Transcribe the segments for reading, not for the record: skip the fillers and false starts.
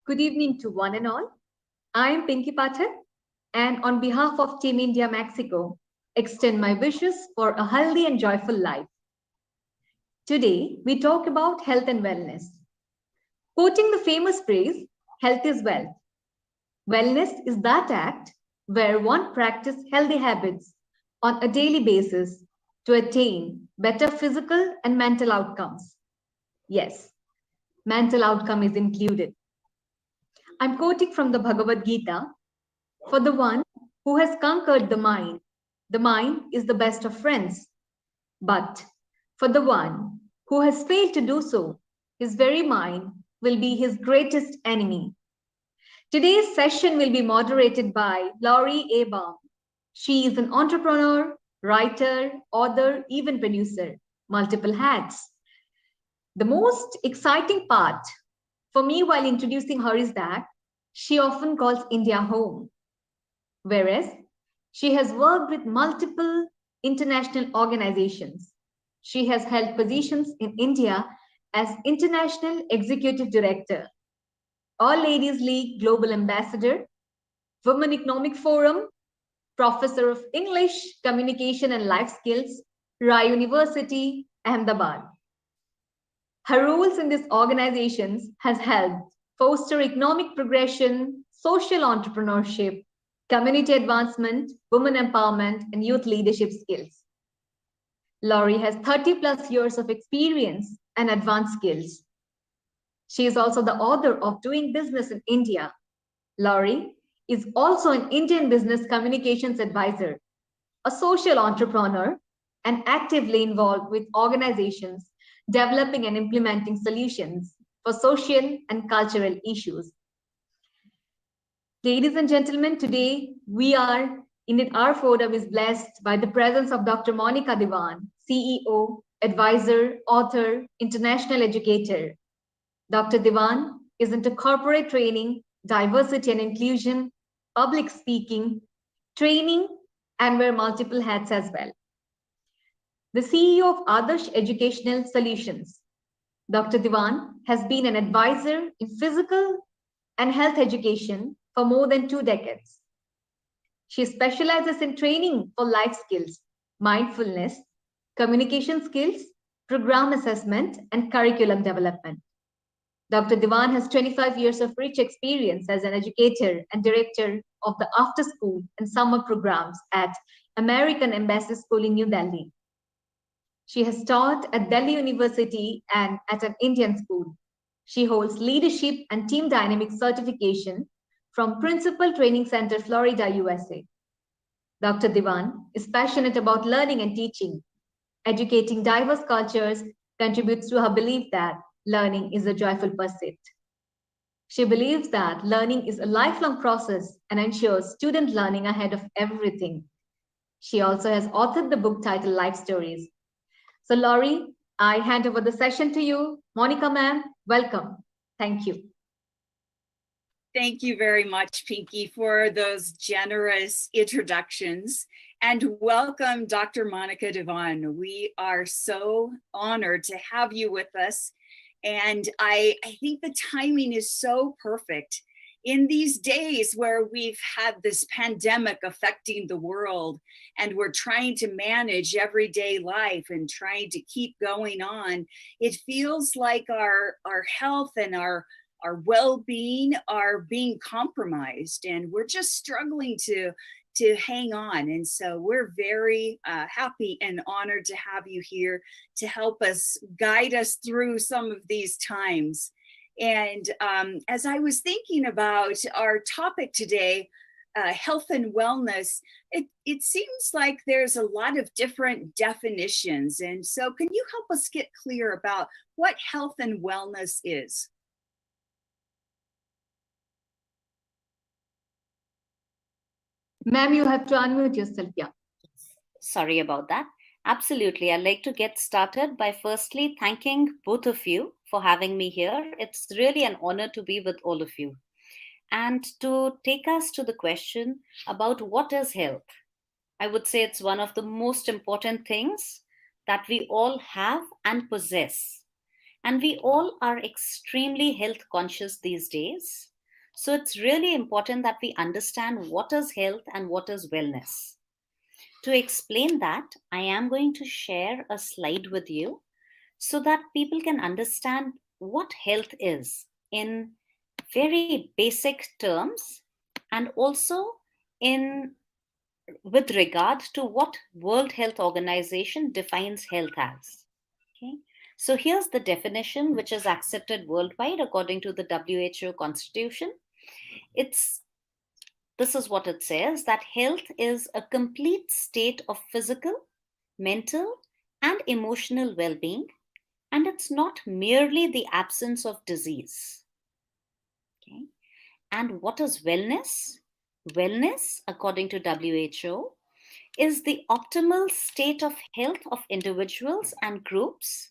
Good evening to one and all. I am Pinky Pathak, and on behalf of Team India Mexico, extend my wishes for a healthy and joyful life. Today, we talk about health and wellness. Quoting the famous phrase, health is wealth. Wellness is that act where one practices healthy habits on a daily basis to attain better physical and mental outcomes. Yes, mental outcome is included. I'm quoting from the Bhagavad Gita. For the one who has conquered the mind is the best of friends. But for the one who has failed to do so, his very mind will be his greatest enemy. Today's session will be moderated by Laurie A. Baum. She is an entrepreneur, writer, author, even producer, multiple hats. The most exciting part for me while introducing her is that she often calls India home, whereas she has worked with multiple international organizations. She has held positions in India as International Executive Director, All Ladies League Global Ambassador, Women Economic Forum, Professor of English, Communication and Life Skills, Rai University, Ahmedabad. Her roles in these organizations has helped foster economic progression, social entrepreneurship, community advancement, women empowerment, and youth leadership skills. Laurie has 30 plus years of experience and advanced skills. She is also the author of Doing Business in India. Laurie is also an Indian business communications advisor, a social entrepreneur, and actively involved with organizations developing and implementing solutions for social and cultural issues. Ladies and gentlemen, today our forum is blessed by the presence of Dr.Monika Dewan, CEO, advisor, author, international educator. Dr. Dewan is into corporate training, diversity and inclusion, public speaking, training, and wear multiple hats as well. The CEO of Adarsh Educational Solutions. Dr. Dewan has been an advisor in physical and health education for more than 2 decades. She specializes in training for life skills, mindfulness, communication skills, program assessment, and curriculum development. Dr. Dewan has 25 years of rich experience as an educator and director of the after school and summer programs at American Embassy School in New Delhi. She has taught at Delhi University and at an Indian school. She holds leadership and team dynamics certification from Principal Training Center, Florida, USA. Dr. Dewan is passionate about learning and teaching. Educating diverse cultures contributes to her belief that learning is a joyful pursuit. She believes that learning is a lifelong process and ensures student learning ahead of everything. She also has authored the book titled Life Stories. So Laurie, I hand over the session to you. Monica ma'am, welcome. Thank you. Thank you very much, Pinky, for those generous introductions. And welcome, Dr. Monika Dewan. We are so honored to have you with us. And I think the timing is so perfect. In these days where we've had this pandemic affecting the world and we're trying to manage everyday life and trying to keep going on, it feels like our health and our well-being are being compromised, and we're just struggling to hang on. And so we're very happy and honored to have you here to help us guide us through some of these times. And as I was thinking about our topic today, health and wellness, it seems like there's a lot of different definitions. And so can you help us get clear about what health and wellness is? Ma'am, you have to unmute yourself. Yeah. Sorry about that. Absolutely. I'd like to get started by firstly thanking both of you for having me here. It's really an honor to be with all of you. And to take us to the question about what is health, I would say it's one of the most important things that we all have and possess. And we all are extremely health conscious these days. So it's really important that we understand what is health and what is wellness. To explain that, I am going to share a slide with you so that people can understand what health is in very basic terms, and also in with regard to what World Health Organization defines health as. Okay? So here's the definition which is accepted worldwide according to the WHO Constitution. It's This is what it says, that health is a complete state of physical, mental, and emotional well-being, and it's not merely the absence of disease. Okay? And what is wellness? Wellness, according to WHO, is the optimal state of health of individuals and groups,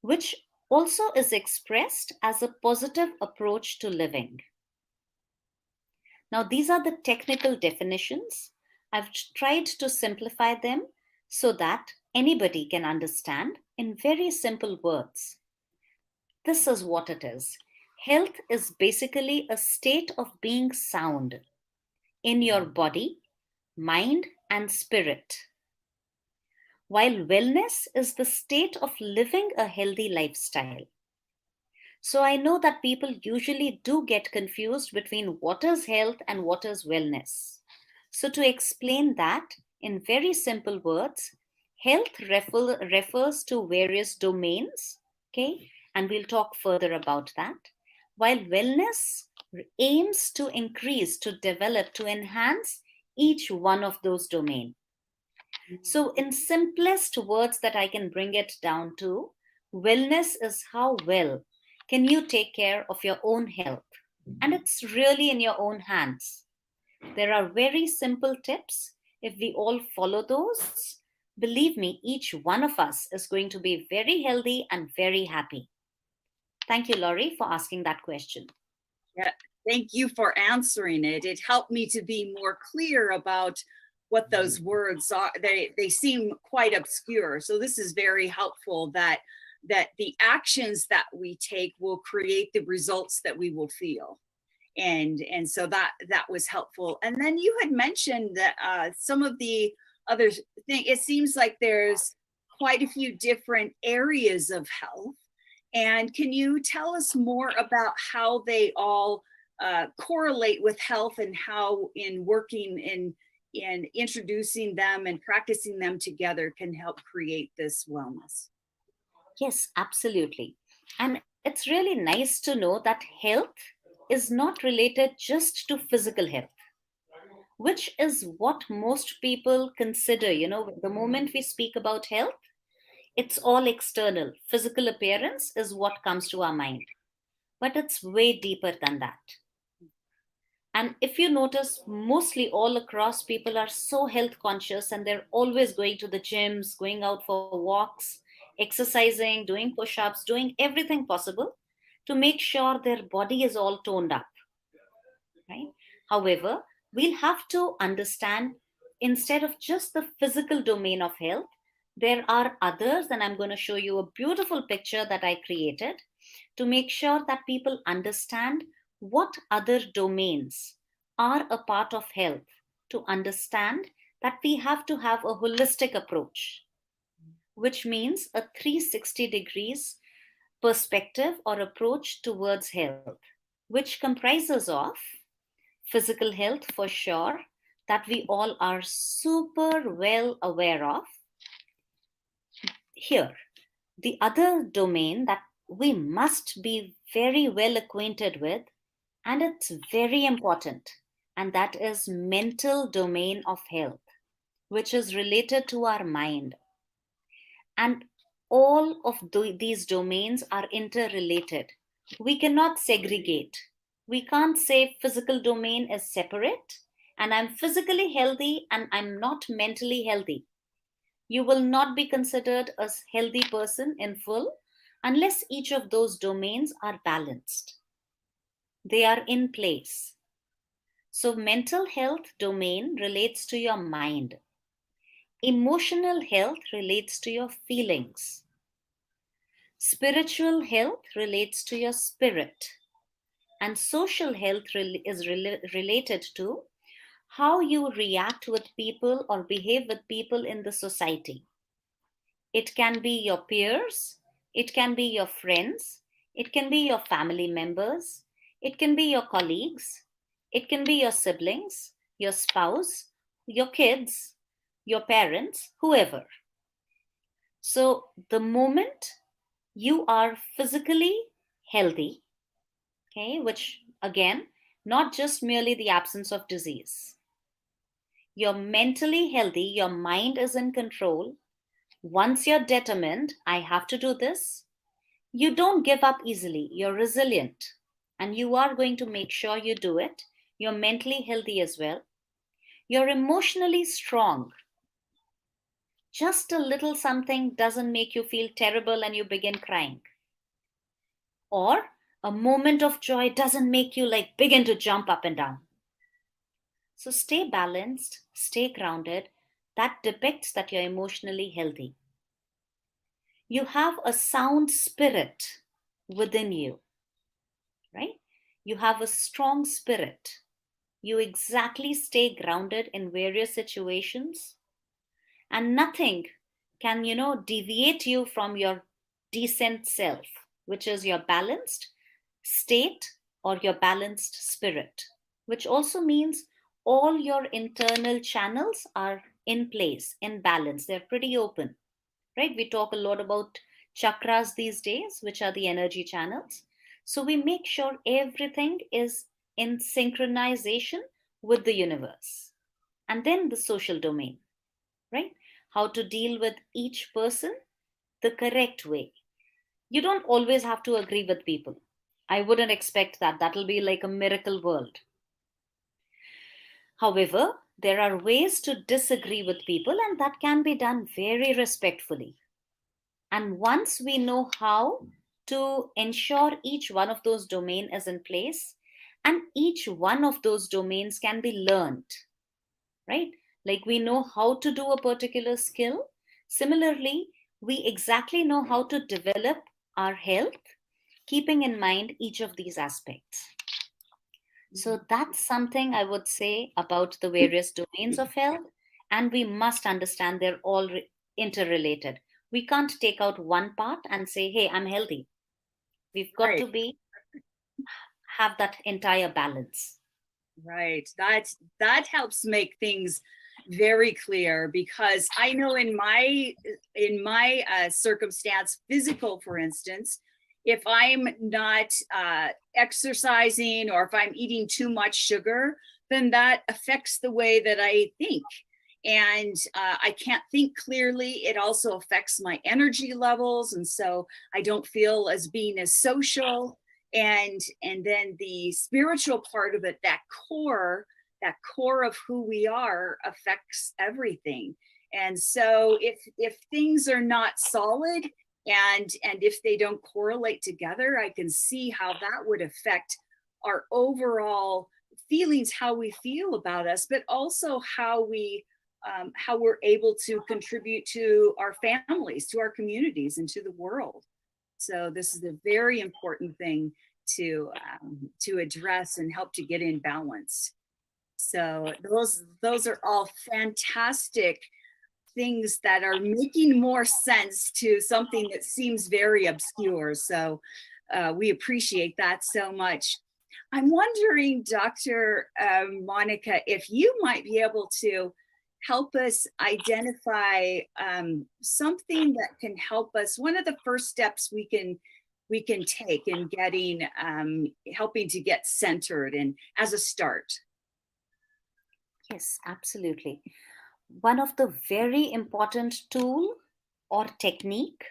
which also is expressed as a positive approach to living. Now, these are the technical definitions. I've tried to simplify them so that anybody can understand in very simple words. This is what it is. Health is basically a state of being sound in your body, mind, and spirit, while wellness is the state of living a healthy lifestyle. So I know that people usually do get confused between what is health and what is wellness. So to explain that in very simple words, health refers to various domains, okay? And we'll talk further about that. While wellness aims to increase, to develop, to enhance each one of those domains. So, in simplest words that I can bring it down to, wellness is how well can you take care of your own health? And it's really in your own hands. There are very simple tips. If we all follow those, believe me, each one of us is going to be very healthy and very happy. Thank you, Laurie, for asking that question. Yeah, thank you for answering it. It helped me to be more clear about what those words are. They seem quite obscure. So this is very helpful that the actions that we take will create the results that we will feel. And so that was helpful. And then you had mentioned that some of the other thing, it seems like there's quite a few different areas of health. And can you tell us more about how they all correlate with health, and how in working in introducing them and practicing them together can help create this wellness? Yes, absolutely. And it's really nice to know that health is not related just to physical health, which is what most people consider. The moment we speak about health, it's all external. Physical appearance is what comes to our mind, but it's way deeper than that. And if you notice, mostly all across, people are so health conscious and they're always going to the gyms, going out for walks, exercising, doing push ups, doing everything possible to make sure their body is all toned up. Right? However, we'll have to understand, instead of just the physical domain of health, there are others, and I'm going to show you a beautiful picture that I created to make sure that people understand what other domains are a part of health, to understand that we have to have a holistic approach, which means a 360 degrees perspective or approach towards health, which comprises of physical health for sure, that we all are super well aware of. Here, the other domain that we must be very well acquainted with, and it's very important, and that is mental domain of health, which is related to our mind. And all of these domains are interrelated. We cannot segregate. We can't say physical domain is separate and I'm physically healthy and I'm not mentally healthy. You will not be considered a healthy person in full unless each of those domains are balanced. They are in place. So mental health domain relates to your mind. Emotional health relates to your feelings. Spiritual health relates to your spirit. And social health is related to how you react with people or behave with people in the society. It can be your peers, it can be your friends, it can be your family members, it can be your colleagues, it can be your siblings, your spouse, your kids, your parents, whoever. So, the moment you are physically healthy, okay, which again, not just merely the absence of disease, you're mentally healthy, your mind is in control. Once you're determined, I have to do this, you don't give up easily. You're resilient and you are going to make sure you do it. You're mentally healthy as well. You're emotionally strong. Just a little something doesn't make you feel terrible and you begin crying. Or a moment of joy doesn't make you like begin to jump up and down. So stay balanced, stay grounded. That depicts that you're emotionally healthy. You have a sound spirit within you, right? You have a strong spirit. You exactly stay grounded in various situations, and nothing can, deviate you from your decent self, which is your balanced state or your balanced spirit, which also means all your internal channels are in place, in balance. They're pretty open, right? We talk a lot about chakras these days, which are the energy channels. So we make sure everything is in synchronization with the universe. And then the social domain, right? How to deal with each person the correct way. You don't always have to agree with people. I wouldn't expect that. That'll be like a miracle world. However, there are ways to disagree with people, and that can be done very respectfully. And once we know how to ensure each one of those domains is in place, and each one of those domains can be learned, right? Like we know how to do a particular skill. Similarly, we exactly know how to develop our health, keeping in mind each of these aspects. So that's something I would say about the various domains of health. And we must understand they're all interrelated. We can't take out one part and say, hey, I'm healthy. We've got Right. to have that entire balance. Right. That helps make things very clear, because I know in my circumstance, physical, for instance, if I'm not exercising or if I'm eating too much sugar, then that affects the way that I think. And I can't think clearly. It also affects my energy levels. And so I don't feel as being as social. And then the spiritual part of it, that core of who we are, affects everything. And so if things are not solid, and if they don't correlate together, I can see how that would affect our overall feelings, how we feel about us, but also how we're able to contribute to our families, to our communities, and to the world. So this is a very important thing to address and help to get in balance. So those are all fantastic things that are making more sense to something that seems very obscure. So we appreciate that so much. I'm wondering, Dr. Monika, if you might be able to help us identify something that can help us. One of the first steps we can take in getting helping to get centered, and as a start. Yes, absolutely. One of the very important tool or technique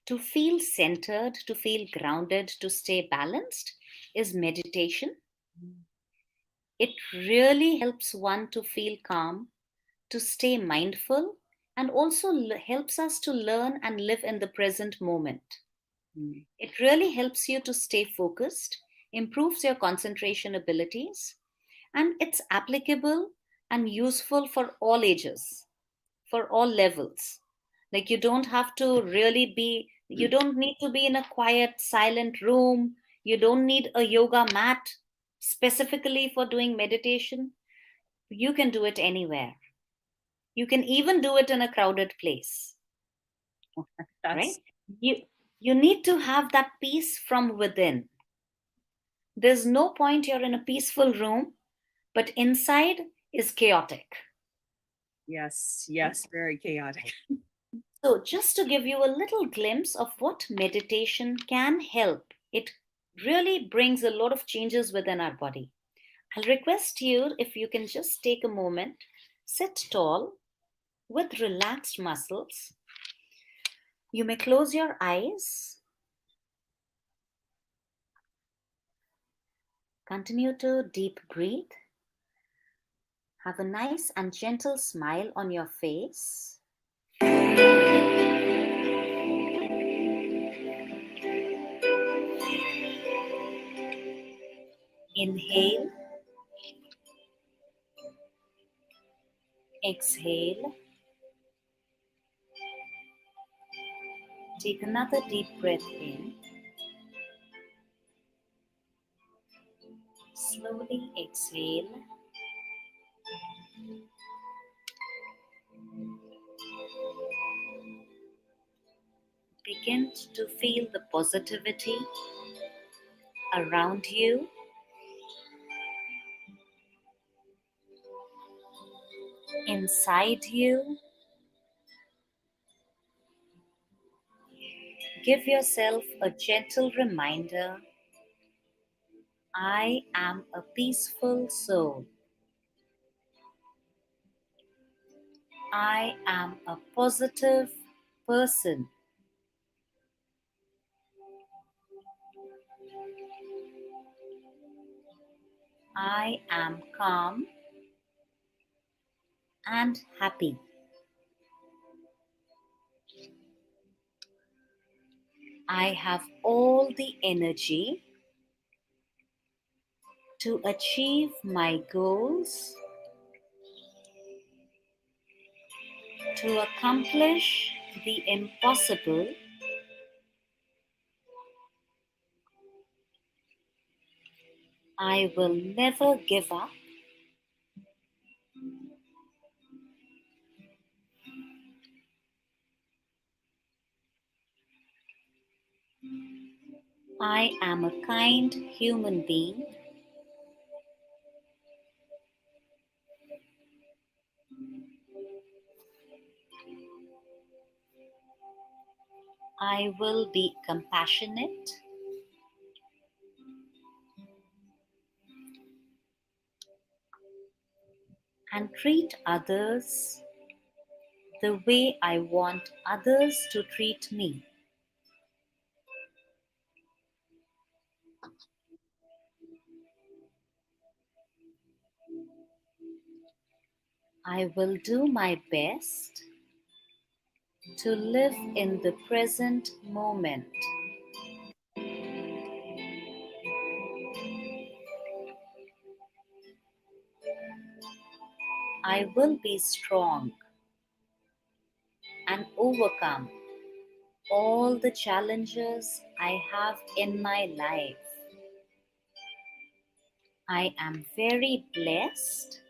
to feel centered, to feel grounded, to stay balanced is meditation. It really helps one to feel calm, to stay mindful, and also helps us to learn and live in the present moment. It really helps you to stay focused, improves your concentration abilities, and it's applicable and useful for all ages, for all levels. Like you don't have to really be, you don't need to be in a quiet, silent room. You don't need a yoga mat specifically for doing meditation. You can do it anywhere. You can even do it in a crowded place, right? That's You need to have that peace from within. There's no point you're in a peaceful room, but inside is chaotic. yes, yes, very chaotic. So, just to give you a little glimpse of what meditation can help, it really brings a lot of changes within our body. I'll request you if you can just take a moment, sit tall with relaxed muscles. You may close your eyes. Continue to deep breathe. Have a nice and gentle smile on your face. Inhale, exhale. Take another deep breath in. Slowly exhale. Begin to feel the positivity around you. Inside you. Give yourself a gentle reminder: I am a peaceful soul. I am a positive person. I am calm and happy. I have all the energy to achieve my goals, to accomplish the impossible. I will never give up. I am a kind human being. I will be compassionate and treat others the way I want others to treat me. I will do my best to live in the present moment. I will be strong and overcome all the challenges I have in my life. I am very blessed.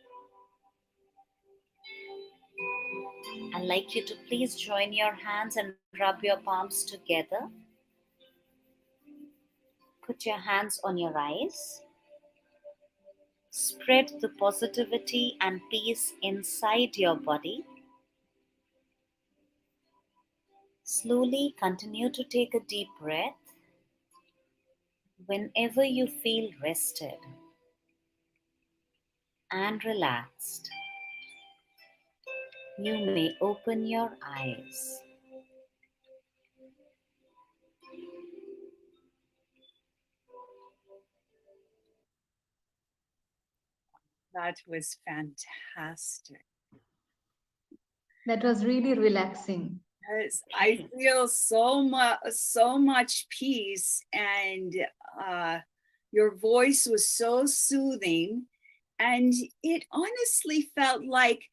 I'd like you to please join your hands and rub your palms together. Put your hands on your eyes. Spread the positivity and peace inside your body. Slowly continue to take a deep breath. Whenever you feel rested and relaxed, you may open your eyes. That was fantastic. That was really relaxing. Yes, I feel so much peace, and your voice was so soothing, and it honestly felt like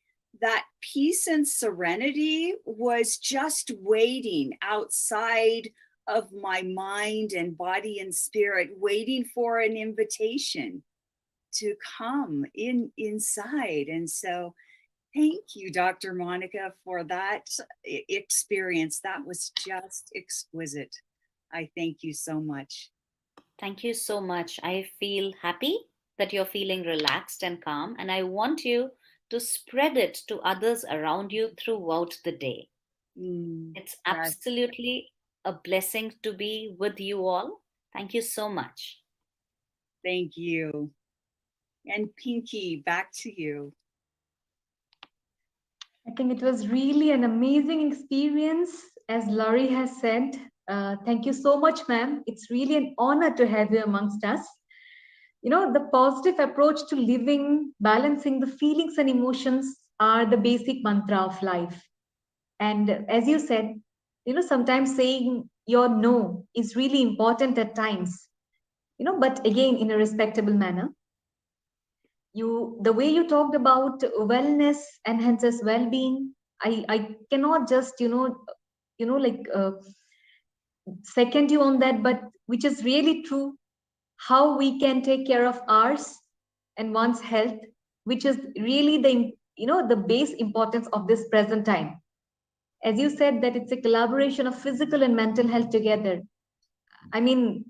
that peace and serenity was just waiting outside of my mind and body and spirit, waiting for an invitation to come inside. And so thank you, Dr. Monika, for that experience. That was just exquisite. I thank you so much. Thank you so much. I feel happy that you're feeling relaxed and calm, and I want you to spread it to others around you throughout the day. It's Yes, absolutely a blessing to be with you all. Thank you so much. thank you. And Pinky, back to you. I think it was really an amazing experience, as Laurie has said. Thank you so much, ma'am. It's really an honor to have you amongst us. You know, the positive approach to living, balancing the feelings and emotions are the basic mantra of life. And as you said, you know, sometimes saying your no is really important at times, you know, but again, in a respectable manner. The way you talked about wellness enhances well-being. I cannot just, like second you on that, but which is really true, how we can take care of ours and one's health, which is really the base importance of this present time. As you said, that it's a collaboration of physical and mental health together. I mean,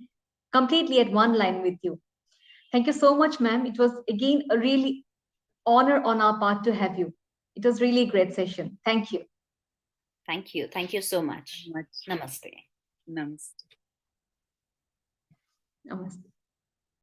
completely at one line with you. Thank you so much, ma'am. It was again a really honor on our part to have you. It was really a great session. Thank you. Thank you. Thank you so much. Much. Namaste. Namaste. Namaste.